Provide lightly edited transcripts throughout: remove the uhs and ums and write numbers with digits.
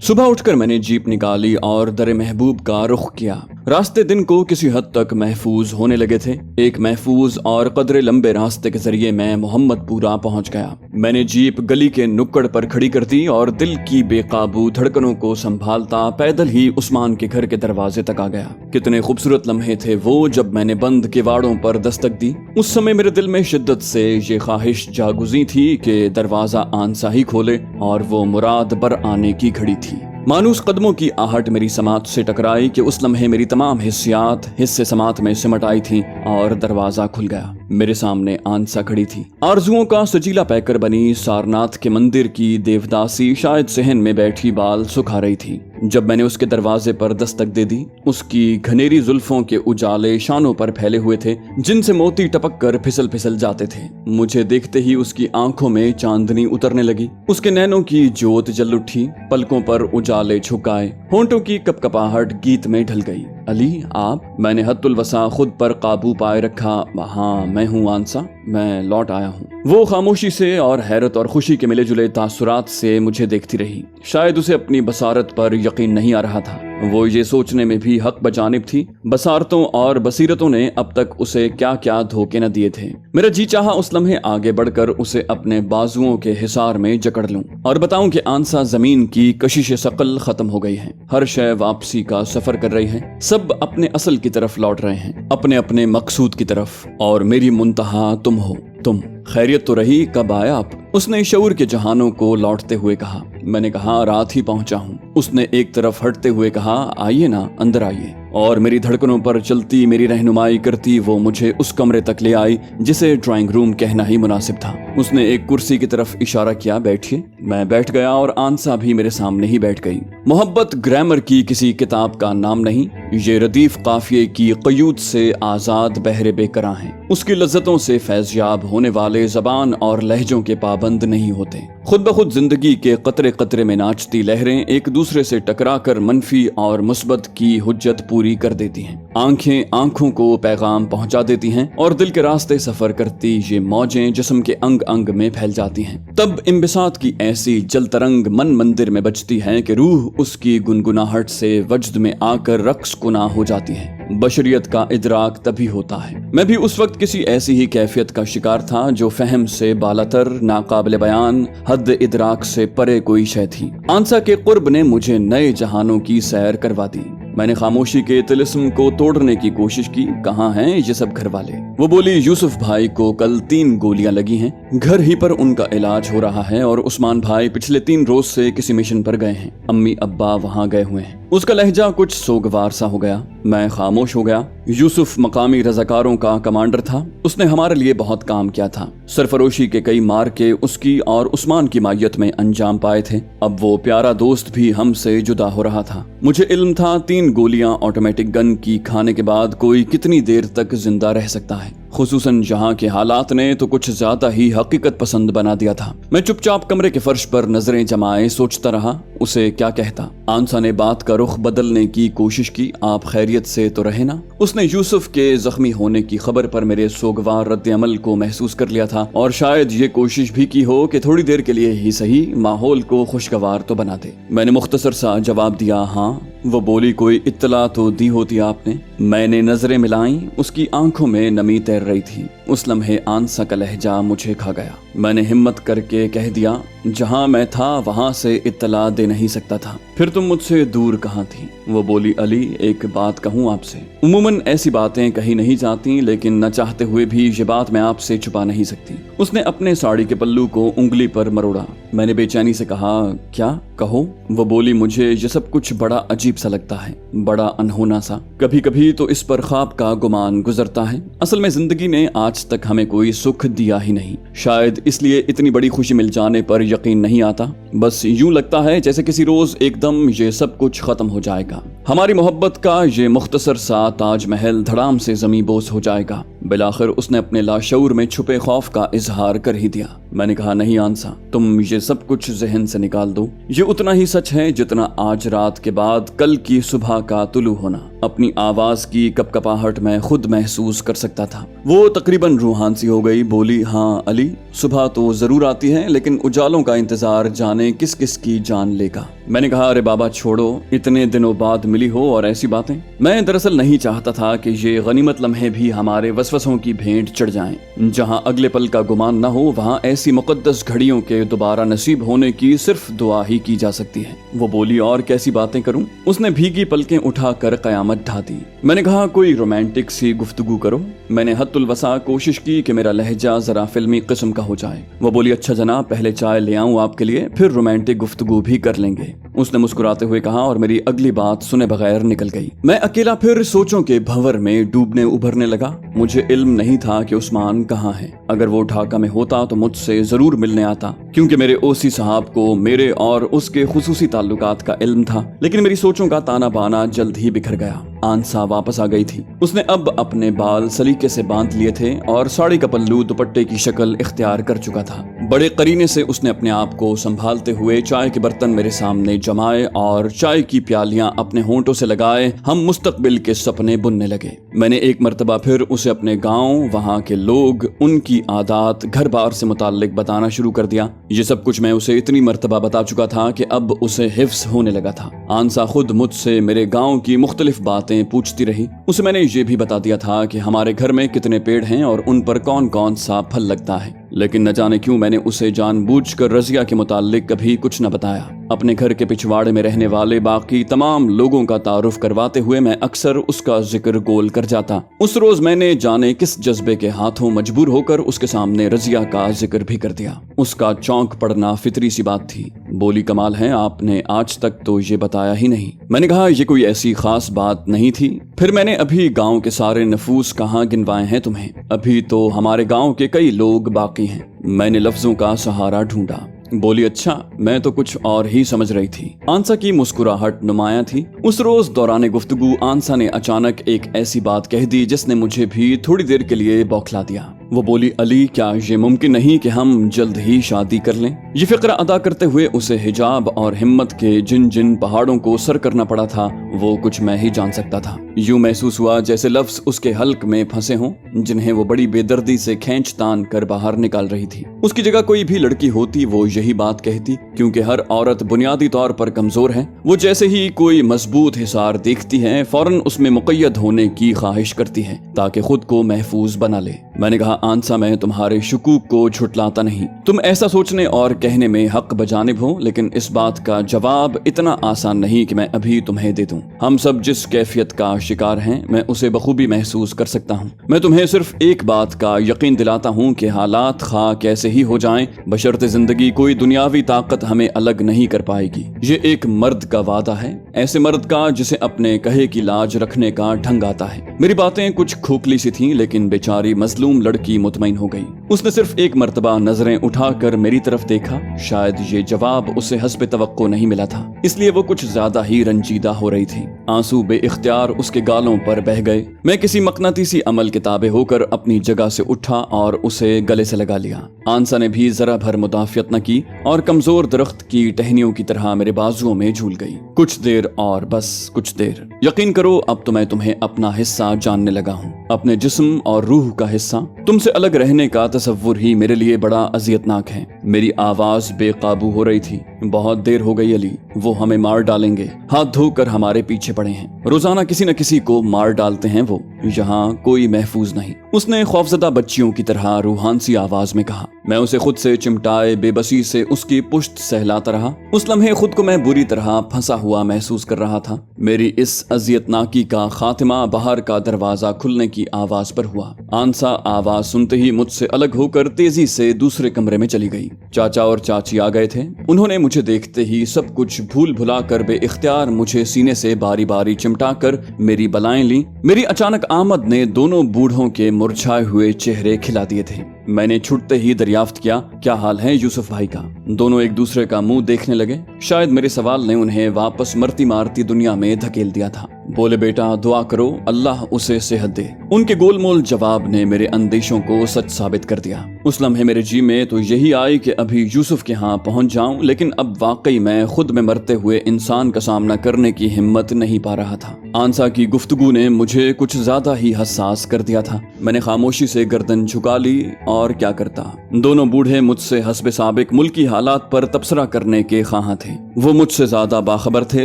सुबह उठकर मैंने जीप निकाली और दर महबूब का रुख किया। रास्ते दिन को किसी हद तक महफूज होने लगे थे। एक महफूज और कदरे लंबे रास्ते के जरिए मैं मोहम्मदपुरा पहुंच गया। मैंने जीप गली के नुक्कड़ पर खड़ी कर दी और दिल की बेकाबू धड़कनों को संभालता पैदल ही उस्मान के घर के दरवाजे तक आ गया। कितने खूबसूरत लम्हे थे वो जब मैंने बंद किवाड़ों पर दस्तक दी। उस समय मेरे दिल में शिद्दत से ये ख्वाहिश जागुजी थी कि दरवाजा आनसा ही खोले और वो मुराद बर आने की घड़ी थी। मानूस कदमों की आहट मेरी समात से टकराई कि उस लम्हे मेरी तमाम हिस्सियात हिस्से समात में सिमट आई थी और दरवाजा खुल गया। मेरे सामने आनसा खड़ी थी। आरजुओं का सजीला पैकर बनी सारनाथ के मंदिर की देवदासी शायद सहन में बैठी बाल सुखा रही थी। जब मैंने उसके दरवाजे पर दस्तक दे दी, उसकी घनेरी जुल्फों के उजाले शानों पर फैले हुए थे जिनसे मोती टपक कर फिसल फिसल जाते थे। मुझे देखते ही उसकी आंखों में चांदनी उतरने लगी। उसके नैनों की जोत जल उठी, पलकों पर उजाले झुकाए, होंठों की कपकपाहट गीत में ढल गई। अली आप? मैंने हद्दुल वसा खुद पर काबू पाए रखा। हाँ मैं हूँ आनसा, मैं लौट आया हूँ। वो खामोशी से और हैरत और खुशी के मिले जुले तासुरात से मुझे देखती रही। शायद उसे अपनी बसारत पर यकीन नहीं आ रहा था। वो ये सोचने में भी हक बजानिब थी बसारतों और बसीरतों ने अब तक उसे क्या क्या धोखे न दिए थे। मेरा जी चाहा उस लम्हे आगे बढ़कर उसे अपने बाजुओं के हिसार में जकड़ लूं और बताऊं कि आनसा जमीन की कशिश शकल खत्म हो गई है। हर शय वापसी का सफर कर रही है। सब अपने असल की तरफ लौट रहे हैं, अपने अपने मकसूद की तरफ, और मेरी मुंतहा तुम हो। तुम खैरियत तो रही? कब आए आप? उसने शऊर के जहानों को लौटते हुए कहा। मैंने कहा रात ही पहुंचा हूँ। उसने एक तरफ हटते हुए कहा आइए ना, अंदर आइए। और मेरी धड़कनों पर चलती, मेरी रहनुमाई करती वो मुझे उस कमरे तक ले आई जिसे ड्राइंग रूम कहना ही मुनासिब था। उसने एक कुर्सी की तरफ इशारा किया, बैठिए। मैं बैठ गया और आनसा भी मेरे सामने ही बैठ गई। मोहब्बत ग्रामर की किसी किताब का नाम नहीं, ये रदीफ काफिये की क़यूद से आजाद बहरे बेकरा है। उसकी लज्जतों से फैज़याब होने वाले ज़बान और लहजों के पाबंद नहीं होते। खुद ब खुद जिंदगी के कतरे कतरे में नाचती लहरें एक दूसरे से टकरा कर मनफी और मुस्बत की हुज्जत पूरी कर देती हैं। आंखें आंखों को पैगाम पहुंचा देती हैं और दिल के रास्ते सफर करती ये मौजें जिस्म के अंग अंग में फैल जाती हैं। तब इंबिसात की ऐसी जल तरंग मन मंदिर में बजती है कि रूह उसकी गुनगुनाहट से वजद में आकर रक्स कुना हो जाती है। बशरियत का इदराक तभी होता है। मैं भी उस वक्त किसी ऐसी ही कैफियत का शिकार था जो फहम से बालातर, नाकाबिले बयान, हद इदराक से परे कोई शय थी। आनसा के कुर्ब ने मुझे नए जहानों की सैर करवा दी। मैंने खामोशी के तिलिस्म को तोड़ने की कोशिश की। कहाँ हैं ये सब घर वाले? वो बोली यूसुफ भाई को कल 3 गोलियां लगी हैं, घर ही पर उनका इलाज हो रहा है, और उस्मान भाई पिछले 3 रोज से किसी मिशन पर गए हैं। अम्मी अब्बा वहाँ गए हुए हैं। उसका लहजा कुछ सोगवार सा हो गया। मैं खामोश हो गया। यूसुफ मकामी रजाकारों का कमांडर था। उसने हमारे लिए बहुत काम किया था। सरफरोशी के कई मार्के उसकी और उस्मान की मायत में अंजाम पाए थे। अब वो प्यारा दोस्त भी हमसे जुदा हो रहा था। मुझे इल्म था 3 गोलियां ऑटोमेटिक गन की खाने के बाद कोई कितनी देर तक जिंदा रह सकता है। खुसूसन जहां के हालात ने तो कुछ ज्यादा ही हकीकत पसंद बना दिया था। मैं चुपचाप कमरे के फर्श पर नजरें जमाए सोचता रहा उसे क्या कहता। आनसा ने बात का रुख बदलने की कोशिश की। आप खैरियत से तो रहे ना? उसने यूसुफ के जख्मी होने की खबर पर मेरे सोगवार रद्द अमल को महसूस कर लिया था और शायद ये कोशिश भी की हो कि थोड़ी देर के लिए ही सही माहौल को खुशगवार तो बना दे। मैंने मुख्तसर सा जवाब दिया, हाँ। वो बोली, कोई इत्तला तो दी होती आपने? मैंने नजरें मिलाई। उसकी आंखों में नमी तैर रही थी। उस लम्हे आनसा का लहजा मुझे खा गया। मैंने हिम्मत करके कह दिया, जहां मैं था वहां से इत्तला दे नहीं सकता था। फिर तुम मुझसे दूर कहाँ थी? वो बोली, अली एक बात कहूँ आपसे। उमूमन ऐसी बातें कही नहीं जाती, लेकिन न चाहते हुए भी ये बात मैं आपसे छुपा नहीं सकती। उसने अपने साड़ी के पल्लू को उंगली पर मरोड़ा। मैंने बेचैनी से कहा, क्या? कहो। वो बोली, मुझे ये सब कुछ बड़ा अजीब सा लगता है, बड़ा अनहोना सा। कभी कभी तो इस पर ख्वाब का गुमान गुजरता है। असल में जिंदगी ने आज तक हमें कोई सुख दिया ही नहीं। शायद इसलिए इतनी बड़ी खुशी मिल जाने पर यकीन नहीं आता। बस यूं लगता है जैसे किसी रोज एकदम ये सब कुछ खत्म हो जाएगा। हमारी मोहब्बत का ये मुख्तसर सा ताजमहल धड़ाम से जमी बोस हो जाएगा। बिलाखिर उसने अपने लाशऊर में छुपे खौफ का इजहार कर ही दिया। मैंने कहा, नहीं आनसा, तुम ये सब कुछ जहन से निकाल दो। ये उतना ही सच है जितना आज रात के बाद कल की सुबह का तुलू होना। اپنی آواز کی کپکپاہٹ میں خود محسوس کر سکتا تھا۔ وہ تقریباً روحان سی ہو گئی، بولی ہاں علی، صبح تو ضرور آتی ہے لیکن اجالوں کا انتظار جانے کس کس کی جان لے گا۔ میں نے کہا ارے بابا چھوڑو، اتنے دنوں بعد ملی ہو اور ایسی باتیں۔ میں دراصل نہیں چاہتا تھا کہ یہ غنیمت لمحے بھی ہمارے وسوسوں کی بھینٹ چڑھ جائیں۔ جہاں اگلے پل کا گمان نہ ہو وہاں ایسی مقدس گھڑیوں کے دوبارہ نصیب ہونے کی صرف دعا ہی کی جا سکتی ہے۔ وہ بولی اور کیسی باتیں کروں؟ اس نے بھیگی پلکیں اٹھا کر قیامت ڈھا دی۔ میں نے کہا کوئی رومانٹک سی گفتگو کرو۔ میں نے حد الوسع کوشش کی کہ میرا لہجہ ذرا فلمی قسم کا ہو جائے۔ وہ بولی اچھا جناب، پہلے چائے لے آؤں آپ کے لیے، پھر رومانٹک گفتگو بھی کر لیں گے۔ اس نے مسکراتے ہوئے کہا اور میری اگلی بات سنے بغیر نکل گئی۔ میں اکیلا پھر سوچوں کے بھنور میں ڈوبنے ابھرنے لگا۔ مجھے علم نہیں تھا کہ عثمان کہاں ہے۔ اگر وہ ڈھاکہ میں ہوتا تو مجھ سے ضرور ملنے آتا، کیونکہ میرے اوسی صاحب کو میرے اور اس کے خصوصی تعلقات کا علم تھا۔ لیکن میری سوچوں کا تانا بانا جلد ہی بکھر گیا۔ آنسا واپس آ گئی تھی۔ اس نے اب اپنے بال سلیقے سے باندھ لیے تھے اور ساڑی کا پلو دوپٹے کی شکل اختیار کر چکا تھا۔ بڑے قرینے سے اس نے اپنے آپ کو سنبھالتے ہوئے چائے کے برتن میرے سامنے جمائے اور چائے کی پیالیاں اپنے ہونٹوں سے لگائے ہم مستقبل کے سپنے بننے لگے۔ میں نے ایک مرتبہ پھر اسے اپنے گاؤں، وہاں کے لوگ، ان کی عادات، گھر بار سے متعلق بتانا شروع کر دیا۔ یہ سب کچھ میں اسے اتنی مرتبہ بتا چکا تھا کہ اب اسے حفظ ہونے لگا تھا۔ آنسا خود مجھ سے میرے گاؤں کی مختلف باتیں پوچھتی رہی۔ اسے میں نے یہ بھی بتا دیا تھا کہ ہمارے گھر میں کتنے پیڑ ہیں اور ان پر کون کون سا پھل لگتا ہے، لیکن نہ جانے کیوں میں نے اسے جان بوجھ کر رضیہ کے متعلق کبھی کچھ نہ بتایا۔ اپنے گھر کے پچھواڑے میں رہنے والے باقی تمام لوگوں کا تعارف کرواتے ہوئے میں اکثر اس کا ذکر گول کر جاتا۔ اس روز میں نے جانے کس جذبے کے ہاتھوں مجبور ہو کر اس کے سامنے رضیہ کا ذکر بھی کر دیا۔ اس کا چونک پڑنا فطری سی بات تھی۔ بولی کمال ہے، آپ نے آج تک تو یہ بتایا ہی نہیں۔ میں نے کہا یہ کوئی ایسی خاص بات نہیں تھی۔ پھر میں نے ابھی گاؤں کے سارے نفوس کہاں گنوائے ہیں تمہیں؟ ابھی تو ہمارے گاؤں کے کئی لوگ باقی ہیں۔ میں نے لفظوں کا سہارا ڈھونڈا۔ بولی اچھا، میں تو کچھ اور ہی سمجھ رہی تھی۔ آنسا کی مسکراہٹ نمایاں تھی۔ اس روز دوران گفتگو آنسا نے اچانک ایک ایسی بات کہہ دی جس نے مجھے بھی تھوڑی دیر کے لیے بوکھلا دیا۔ وہ بولی علی، کیا یہ ممکن نہیں کہ ہم جلد ہی شادی کر لیں؟ یہ فقرہ ادا کرتے ہوئے اسے حجاب اور ہمت کے جن جن پہاڑوں کو سر کرنا پڑا تھا وہ کچھ میں ہی جان سکتا تھا۔ یوں محسوس ہوا جیسے لفظ اس کے حلق میں پھنسے ہوں جنہیں وہ بڑی بے دردی سے کھینچ تان کر باہر نکال رہی تھی۔ اس کی جگہ کوئی بھی لڑکی ہوتی وہ یہی بات کہتی، کیونکہ ہر عورت بنیادی طور پر کمزور ہے۔ وہ جیسے ہی کوئی مضبوط حصار دیکھتی ہے فوراً اس میں مقید ہونے کی خواہش کرتی ہے تاکہ خود کو محفوظ بنا لے۔ میں نے کہا آنسا، میں تمہارے شکوک کو جھٹلاتا نہیں، تم ایسا سوچنے اور کہنے میں حق بجانب ہو، لیکن اس بات کا جواب اتنا آسان نہیں کہ میں ابھی تمہیں دے دوں۔ ہم سب جس کیفیت کا شکار ہیں میں اسے بخوبی محسوس کر سکتا ہوں۔ میں تمہیں صرف ایک بات کا یقین دلاتا ہوں کہ حالات خواہ کیسے ہی ہو جائیں، بشرط زندگی کوئی دنیاوی طاقت ہمیں الگ نہیں کر پائے گی۔ یہ ایک مرد کا وعدہ ہے، ایسے مرد کا جسے اپنے کہے کی لاج رکھنے کا ڈھنگ آتا ہے۔ میری باتیں کچھ کھوکھلی سی تھیں لیکن بیچاری مظلوم لڑکی مطمئن ہو گئی۔ اس نے صرف ایک مرتبہ نظریں اٹھا کر میری طرف دیکھا۔ شاید یہ جواب اسے حسب توقع نہیں ملا تھا، اس لیے وہ کچھ زیادہ ہی رنجیدہ ہو رہی تھی۔ آنسو بے اختیار اس کے گالوں پر بہہ گئے۔ میں کسی مقناطیسی عمل کے تابع ہو کر اپنی جگہ سے اٹھا اور اسے گلے سے لگا لیا۔ آنسا نے بھی ذرا بھر مدافعت نہ کی اور کمزور درخت کی ٹہنیوں کی طرح میرے بازوؤں میں جھول گئی۔ کچھ دیر اور، بس کچھ دیر۔ یقین کرو اب تو میں تمہیں اپنا حصہ جاننے لگا ہوں، اپنے جسم اور روح کا حصہ۔ تم سے الگ رہنے کا تصور ہی میرے لیے بڑا اذیتناک ہے۔ میری آواز بے قابو ہو رہی تھی۔ بہت دیر ہو گئی علی، وہ ہمیں مار ڈالیں گے، ہاتھ دھو کر ہمارے پیچھے پڑے ہیں۔ روزانہ کسی نہ کسی کو مار ڈالتے ہیں وہ، یہاں کوئی محفوظ نہیں۔ اس نے خوفزدہ بچیوں کی طرح روحان سی آواز میں کہا۔ میں اسے خود سے چمٹائے بے بسی سے اس کی پشت سہلاتا رہا۔ اس لمحے خود کو میں بری طرح پھنسا ہوا محسوس کر رہا تھا۔ میری اس اذیتناکی کا خاتمہ باہر کا دروازہ کھلنے کی آواز پر ہوا۔ آنسا آواز سنتے ہی مجھ سے الگ ہو کر تیزی سے دوسرے کمرے میں چلی گئی۔ چاچا اور چاچی آ گئے تھے۔ انہوں نے مجھے دیکھتے ہی سب کچھ بھول بھلا کر بے اختیار مجھے سینے سے باری باری چمٹا کر میری بلائیں لیں۔ میری اچانک آمد نے دونوں بوڑھوں کے مرجھائے ہوئے چہرے کھلا دیے تھے۔ मैंने छुटते ही दरियाफ्त किया, क्या हाल है यूसुफ भाई का। दोनों एक दूसरे का मुंह देखने लगे। शायद मेरे सवाल ने उन्हें वापस मरती मारती दुनिया में धकेल दिया था। बोले, बेटा दुआ करो अल्लाह उसे सेहत दे। उनके गोलमोल जवाब ने मेरे अंदेशों को सच साबित कर दिया। उस लम्हे मेरे जी में तो यही आई कि अभी यूसुफ के यहाँ पहुंच जाऊं, लेकिन अब वाकई मैं खुद में मरते हुए इंसान का सामना करने की हिम्मत नहीं पा रहा था। आंसा की गुफ्तगू ने मुझे कुछ ज्यादा ही हसास कर दिया था। मैंने खामोशी से गर्दन झुका ली और क्या करता। दोनों बूढ़े मुझसे हस्बे साबिक मुल्की हालात पर तबसरा करने के ख्वाहां थे। वो मुझसे ज्यादा बाखबर थे,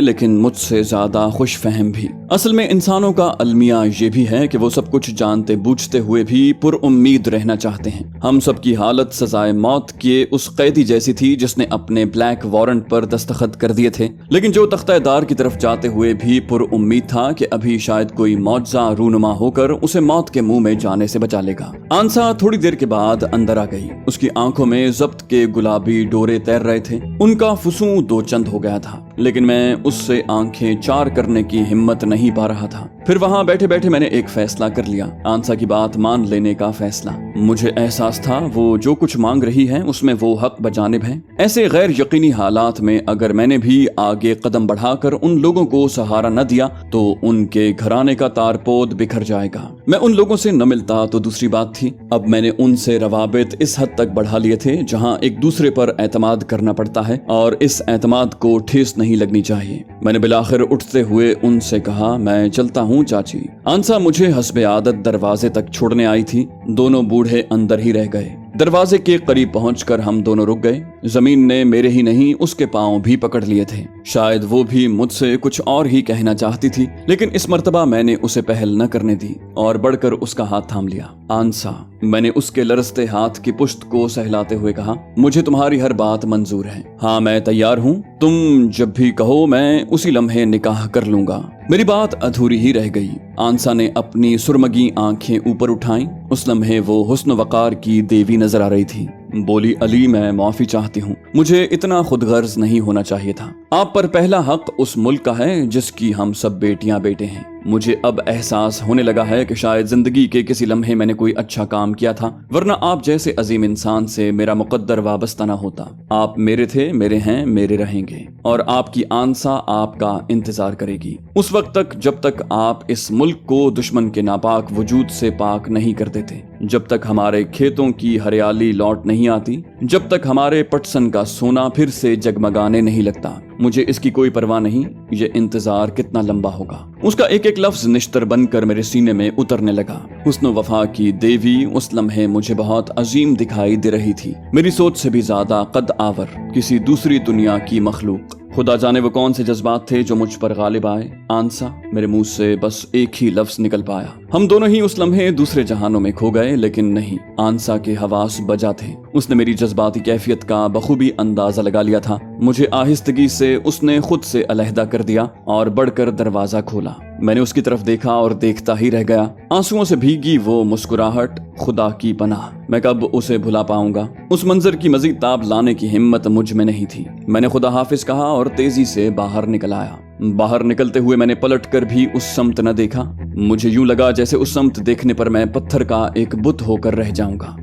लेकिन मुझसे ज्यादा खुश फहम भी। असल में इंसानों का अलमिया ये भी है कि वो सब कुछ जानते बूझते हुए भी पुरउम्मीद रहना चाहते हैं। हम सब की हालत सजाए मौत के उस कैदी जैसी थी जिसने अपने ब्लैक वारंट पर दस्तखत कर दिए थे, लेकिन जो तख्तेदार की तरफ जाते हुए भी पुरउम्मीद था कि अभी शायद कोई मौजज़ा रूनुमा होकर उसे मौत के मुंह में जाने से बचा लेगा। आंसा थोड़ी देर के बाद अंदर आ गई। उसकी आंखों में जब्त के गुलाबी डोरे तैर रहे थे। उनका फुसू दो चंद हो गया था, लेकिन मैं उससे आंखें चार करने की हिम्मत नहीं पा रहा था। फिर वहां बैठे बैठे मैंने एक फैसला कर लिया, आंसा की बात मान लेने का फैसला। मुझे एहसास था वो जो कुछ मांग रही है उसमें वो हक बजानिब है। ऐसे गैर यकीनी हालात में अगर मैंने भी आगे कदम बढ़ाकर उन लोगों को सहारा न दिया तो उनके घराने का तारपोद बिखर जाएगा। मैं उन लोगों से न मिलता तो दूसरी बात थी। अब मैंने उनसे रवाबित इस हद तक बढ़ा लिए थे जहां एक दूसरे पर एतमाद करना पड़ता है और इस एतमाद को ठेस नहीं लगनी चाहिए। मैंने बिलाखिर उठते हुए उनसे कहा, मैं चलता हूँ चाची। आंसा मुझे हस्बे आदत दरवाजे तक छोड़ने आई थी। दोनों बूढ़े अंदर ही रह गए। दरवाजे के करीब पहुंचकर हम दोनों रुक गए। जमीन ने मेरे ही नहीं उसके पांव भी पकड़ लिए थे। शायद वो भी मुझसे कुछ और ही कहना चाहती थी, लेकिन इस मर्तबा मैंने उसे पहल न करने दी और बढ़कर उसका हाथ थाम लिया। आंसा, मैंने उसके लरसते हाथ की पुश्त को सहलाते हुए कहा, मुझे तुम्हारी हर बात मंजूर है। हाँ, मैं तैयार हूँ। तुम जब भी कहो मैं उसी लम्हे निकाह कर लूंगा। मेरी बात अधूरी ही रह गई। आंसा ने अपनी सुरमगी आंखें ऊपर उठाईं। उस लम्हे वो हुस्न वकार की देवी नजर आ रही थी। बोली, अली मैं माफी चाहती हूँ, मुझे इतना खुदगर्ज नहीं होना चाहिए था। आप पर पहला हक उस मुल्क का है जिसकी हम सब बेटियां बेटे हैं। मुझे अब एहसास होने लगा है कि शायद जिंदगी के किसी लम्हे मैंने कोई अच्छा काम किया था, वरना आप जैसे अजीम इंसान से मेरा मुकद्दर वाबस्ता न होता। आप मेरे थे, मेरे हैं, मेरे रहेंगे, और आपकी आंसा आपका इंतजार करेगी उस वक्त तक जब तक आप इस मुल्क को दुश्मन के नापाक वजूद से पाक नहीं कर देते, जब तक हमारे खेतों की हरियाली लौट नहीं आती, जब तक हमारे पटसन का सोना फिर से जगमगाने नहीं लगता। मुझे इसकी कोई परवाह नहीं, ये इंतजार कितना लंबा होगा। उसका एक एक लफ्ज निश्तर बनकर मेरे सीने में उतरने लगा। हुस्न वफा की देवी उस लम्हे मुझे बहुत अजीम दिखाई दे रही थी, मेरी सोच से भी ज्यादा कद आवर, किसी दूसरी दुनिया की मखलूक। खुदा जाने वो कौन से जज्बात थे जो मुझ पर गालिब आए। आंसा, मेरे मुंह से बस एक ही लफ्ज निकल पाया। हम दोनों ही उस लम्हे दूसरे जहानों में खो गए, लेकिन नहीं, आंसा के हवास बजा थे। उसने मेरी जज्बाती कैफियत का बखूबी अंदाजा लगा लिया था। मुझे आहिस्तगी से उसने खुद से अलहदा कर दिया और बढ़कर दरवाजा खोला। मैंने उसकी तरफ देखा और देखता ही रह गया। आंसुओं से भीगी वो मुस्कुराहट, खुदा की पनाह, मैं कब उसे भुला पाऊंगा। उस मंजर की मजीद ताब लाने की हिम्मत मुझ में नहीं थी। मैंने खुदा हाफिज कहा और तेजी से बाहर निकल आया। बाहर निकलते हुए मैंने पलट कर भी उस समत न देखा। मुझे यूं लगा जैसे उस समत देखने पर मैं पत्थर का एक बुत होकर रह जाऊंगा।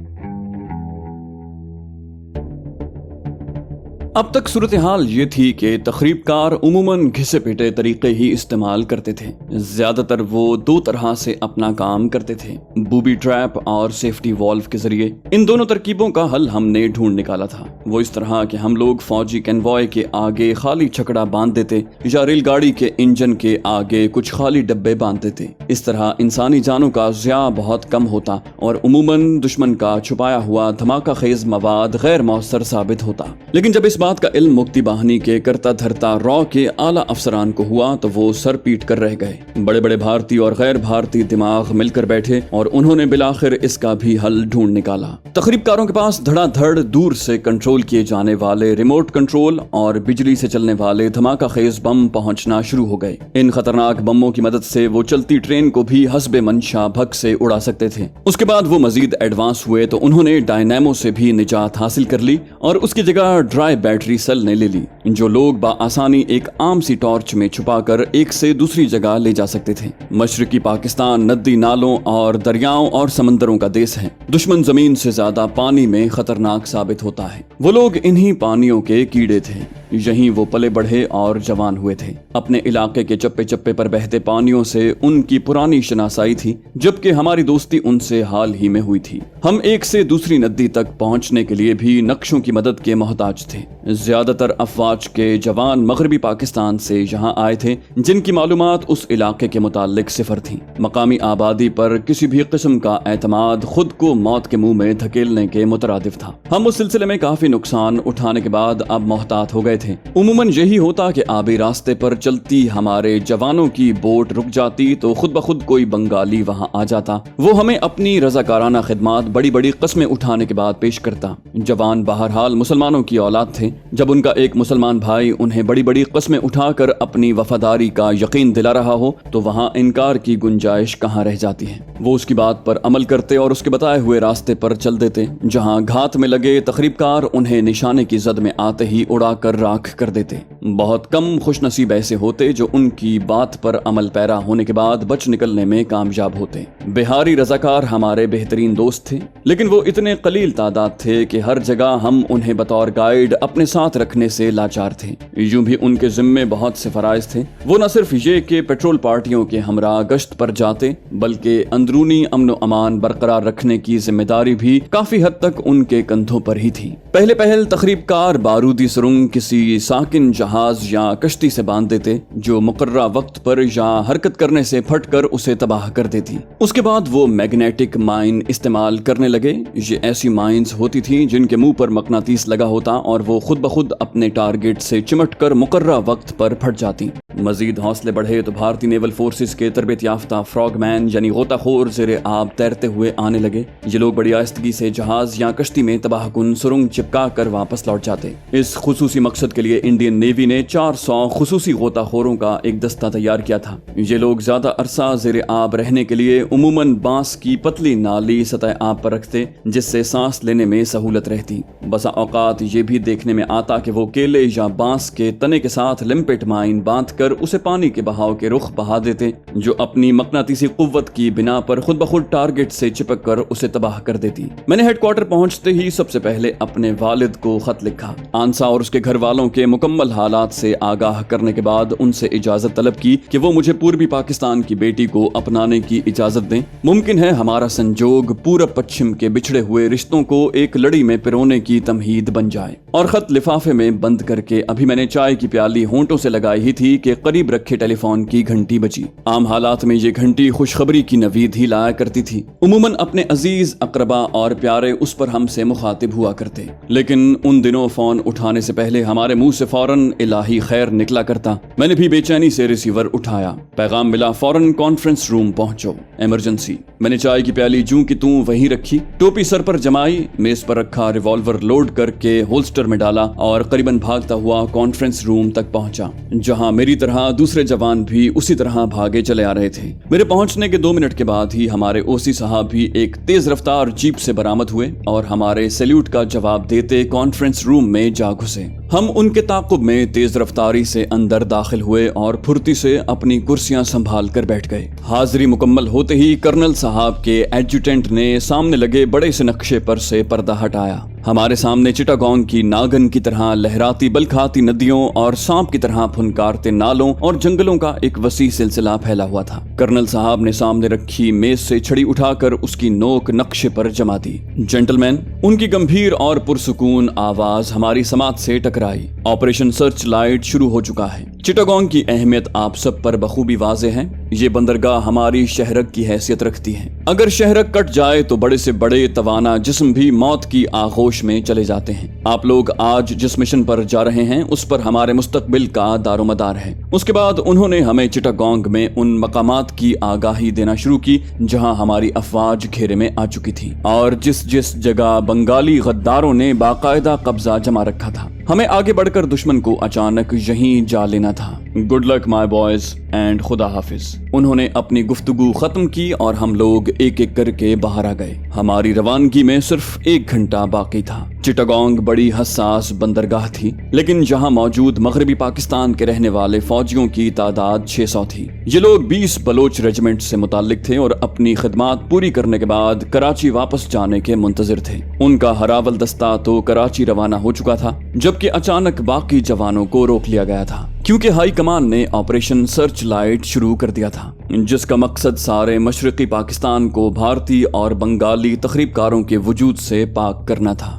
अब तक सूरत हाल ये थी कि तखरीबकार उमूमन घिसे पिटे तरीके ही इस्तेमाल करते थे। ज्यादातर वो दो तरह से अपना काम करते थे, बूबी ट्रैप और सेफ्टी वॉल्व के जरिए। इन दोनों तरकीबों का हल हमने ढूंढ निकाला था। वो इस तरह कि हम लोग फौजी कन्वॉय के आगे खाली छकड़ा बांध देते या रेलगाड़ी के इंजन के आगे कुछ खाली डब्बे बांध देते। इस तरह इंसानी जानों का ज़िया बहुत कम होता और उमूमन दुश्मन का छुपाया हुआ धमाका खेज मवाद गैर मौसर साबित होता। लेकिन जब इस बात का इल्म मुक्ति बाहिनी के करता धरता रॉ के आला अफसरान को हुआ तो वो सर पीट कर रह गए। बड़े बड़े भारतीय और गैर भारतीय दिमाग मिलकर बैठे और उन्होंने बिलाखिर इसका भी हल ढूंढ निकाला। तखरीबकारों के पास धड़ाधड़ दूर से कंट्रोल किए जाने वाले रिमोट कंट्रोल और बिजली से चलने वाले धमाका खेज बम पहुंचना शुरू हो गए। इन खतरनाक बमों की मदद से वो चलती ट्रेन को भी हस्बे मंशा भग से उड़ा सकते थे। उसके बाद वो मजीद एडवांस हुए तो उन्होंने डायनेमो से भी निजात हासिल कर ली और उसकी जगह ड्राई बैटरी बैटरी सेल ने ले ली, जो लोग बआसानी एक आम सी टॉर्च में छुपा कर एक से दूसरी जगह ले जा सकते थे। मशरकी पाकिस्तान नदी नालों और दरियाओं और समंदरों का देश है। दुश्मन जमीन से ज्यादा पानी में खतरनाक साबित होता है। वो लोग इन्हीं पानियों के कीड़े थे। यहीं वो पले बढ़े और जवान हुए थे। अपने इलाके के चप्पे चप्पे पर बहते पानियों से उनकी पुरानी शनासाई थी, जबकि हमारी दोस्ती उनसे हाल ही में हुई थी। हम एक से दूसरी नदी तक पहुंचने के लिए भी नक्शों की मदद के मोहताज थे। ज्यादातर अफवाज के जवान मगरबी पाकिस्तान से यहाँ आए थे, जिनकी मालूमात उस इलाके के मुतालिक सिफर थी। मकामी आबादी पर किसी भी किस्म का एतमाद खुद को मौत के मुंह में धकेलने के मुतरादिफ था। हम उस सिलसिले में काफी नुकसान उठाने के बाद अब मोहतात हो गए थे। उमूमन यही होता कि आबी रास्ते पर चलती हमारे जवानों की बोट रुक जाती तो खुद ब खुद कोई बंगाली वहां आ जाता। वो हमें अपनी रजाकाराना खिदमत बड़ी बड़ी कस्में उठाने के बाद पेश करता। जवान बहरहाल मुसलमानों की औलाद थे। जब उनका एक मुसलमान भाई उन्हें बड़ी बड़ी कस्में उठाकर अपनी वफादारी का यकीन दिला रहा हो तो वहां इनकार की गुंजाइश कहाँ रह जाती है। वो उसकी बात पर अमल करते और उसके बताए हुए रास्ते पर चल देते, जहां घात में लगे तकरीबकार उन्हें निशाने की जद में आते ही उड़ा कर राख कर देते। बहुत कम खुशनसीब ऐसे होते जो उनकी बात पर अमल पैरा होने के बाद बच निकलने में कामयाब होते। बिहारी रजाकार हमारे बेहतरीन दोस्त थे, लेकिन वो इतने कलील तादाद थे कि हर जगह हम उन्हें बतौर गाइड अपने साथ रखने से लाचार थे। यूं भी उनके जिम्मे बहुत से फराइज थे। वो न सिर्फ ये कि पेट्रोल पार्टियों के हमरा गश्त पर जाते, बल्कि अंदरूनी अमन अमान बरकरार रखने की जिम्मेदारी भी काफी हद तक उनके कंधों पर ही थी। पहले पहल तकरीबकार बारूदी सुरंग किसी साकिन जहाज या कश्ती से बांध देते, जो मुकर्रा वक्त पर या हरकत करने से फटकर उसे तबाह कर देती। उसके बाद वो मैग्नेटिक माइन इस्तेमाल करने लगे। ये ऐसी माइंस होती थी जिनके मुंह पर मकनातीस लगा होता और वो खुद ब खुद अपने टारगेट से चिमट कर मुकर्रा वक्त पर फट जाती। मजीद हौसले बढ़े तो भारतीय नेवल फोर्सेस के तरबियत याफ्ता फ्रॉगमैन यानी गोताखोर ज़ेरे आब तैरते हुए आने लगे। ये लोग बड़ी आहिस्तगी से जहाज या कश्ती में तबाहकुन सुरंग चिपका कर वापस लौट जाते। इस खुसूसी मकसद के लिए इंडियन नेवी ने 400 खुसूसी गोताखोरों का एक दस्ता तैयार किया था। ये लोग ज्यादा अरसा ज़ेरे आब रहने के लिए उमूमन बांस की पतली नाली सतह आब पर रखते, जिससे सांस लेने में सहूलत रहती। बसा औकात ये भी देखने में आता कि वो केले या बांस के तने के साथ लिम्पिट माइन बांध कर उसे पानी के बहाव के रुख बहा देते, जो अपनी मकनातीसी कुव्वत की बिना पर खुद ब खुद टारगेट से चिपक कर उसे तबाह कर देती। मैंने हेडक्वार्टर पहुंचते ही सबसे पहले अपने वालिद को खत लिखा। आंसा और उसके घर वालों के मुकम्मल हालात से आगाह करने के बाद उनसे इजाजत तलब की कि वो मुझे पूर्वी पाकिस्तान की बेटी को अपनाने की इजाजत दें। मुमकिन है हमारा संजोग पूरब पश्चिम के बिछड़े हुए रिश्तों को एक लड़ी में पिरोने की तमहीद बन जाए। और खत लिफाफे में बंद करके अभी मैंने चाय की प्याली होंठों से लगाई ही थी कि करीब रखे टेलीफोन की घंटी बजी। आम हालात में ये घंटी खुशखबरी की नवीद ही लाया करती थी। उमूमन अपने अजीज अकरबा और प्यारे उस पर हमसे मुखातिब हुआ करते, लेकिन उन दिनों फोन उठाने से पहले हमारे मुंह से फौरन इलाही खैर निकला करता। मैंने भी बेचैनी से रिसीवर उठाया। पैगाम मिला, फौरन कॉन्फ्रेंस रूम पहुंचो, इमरजेंसी। मैंने चाय की प्याली जूं की तूं वहीं रखी, टोपी सर पर जमाई, मेज पर रखा रिवॉल्वर लोड करके होल्स्टर में डाला और करीबन भागता हुआ कॉन्फ्रेंस रूम तक पहुंचा, जहां मेरी तरह दूसरे जवान भी उसी तरह भागे चले आ रहे थे। मेरे पहुंचने के 2 मिनट के बाद ही हमारे ओसी साहब भी एक तेज रफ्तार जीप से बरामद हुए और हमारे सैल्यूट का जवाब देते कॉन्फ्रेंस रूम में जा घुसे। हम उनके ताक़ुब में तेज रफ्तारी से अंदर दाखिल हुए और फुर्ती से अपनी कुर्सियां संभाल कर बैठ गए। हाजिरी मुकम्मल होते ही कर्नल साहब के एडजुटेंट ने सामने लगे बड़े से नक्शे पर से पर्दा हटाया। हमारे सामने चिटागोंग की नागन की तरह लहराती बलखाती नदियों और सांप की तरह फुनकारते नालों और जंगलों का एक वसी सिलसिला फैला हुआ था। कर्नल साहब ने सामने रखी मेज से छड़ी उठाकर उसकी नोक नक्शे पर जमा दी। जेंटलमैन, उनकी गंभीर और पुरसुकून आवाज हमारी समात से टकराई। ऑपरेशन सर्च लाइट शुरू हो चुका है। चिटागोंग की अहमियत आप सब पर बखूबी वाज़ेह है। ये बंदरगाह हमारी शहरक की हैसियत रखती है। अगर शहरक कट जाए तो बड़े से बड़े तवाना जिस्म भी मौत की आगोश में चले जाते हैं। आप लोग आज जिस मिशन पर जा रहे हैं उस पर हमारे मुस्तकबिल का दारोमदार है। उसके बाद उन्होंने हमें चिटागोंग में उन मकामात की आगाही देना शुरू की जहां हमारी अफवाज घेरे में आ चुकी थी और जिस जिस जगह बंगाली गद्दारों ने बाकायदा कब्जा जमा रखा था। हमें आगे बढ़कर दुश्मन को अचानक यहीं जा लेना था। Good luck my boys and खुदा हाफिज। उन्होंने अपनी गुफ्तगू खत्म की और हम लोग एक एक करके बाहर आ गए। हमारी रवानगी में सिर्फ 1 घंटा बाकी था। चिटागोंग बड़ी हसास बंदरगाह थी, लेकिन जहां मौजूद मगरबी पाकिस्तान के रहने वाले फौजियों की तादाद 600 थी। ये लोग 20 बलोच रेजिमेंट से मुताल्लिक थे और अपनी खिदमत पूरी करने के बाद कराची वापस जाने के मुंतजिर थे। उनका हरावल दस्ता तो कराची रवाना हो चुका था, जबकि अचानक बाकी जवानों को रोक लिया गया था, क्योंकि हाई कमान ने ऑपरेशन सर्च लाइट शुरू कर दिया था, जिसका मकसद सारे मशरकी पाकिस्तान को भारतीय और बंगाली तखरीबकारों के वजूद से पाक करना था।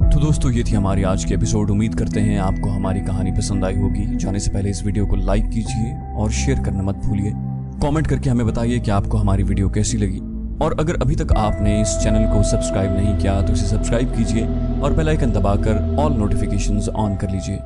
तो दोस्तों, ये थी हमारी आज की एपिसोड। उम्मीद करते हैं आपको हमारी कहानी पसंद आई होगी। जाने से पहले इस वीडियो को लाइक कीजिए और शेयर करना मत भूलिए। कमेंट करके हमें बताइए कि आपको हमारी वीडियो कैसी लगी, और अगर अभी तक आपने इस चैनल को सब्सक्राइब नहीं किया तो इसे सब्सक्राइब कीजिए और बेल आइकन दबाकर ऑल नोटिफिकेशंस ऑन कर लीजिए।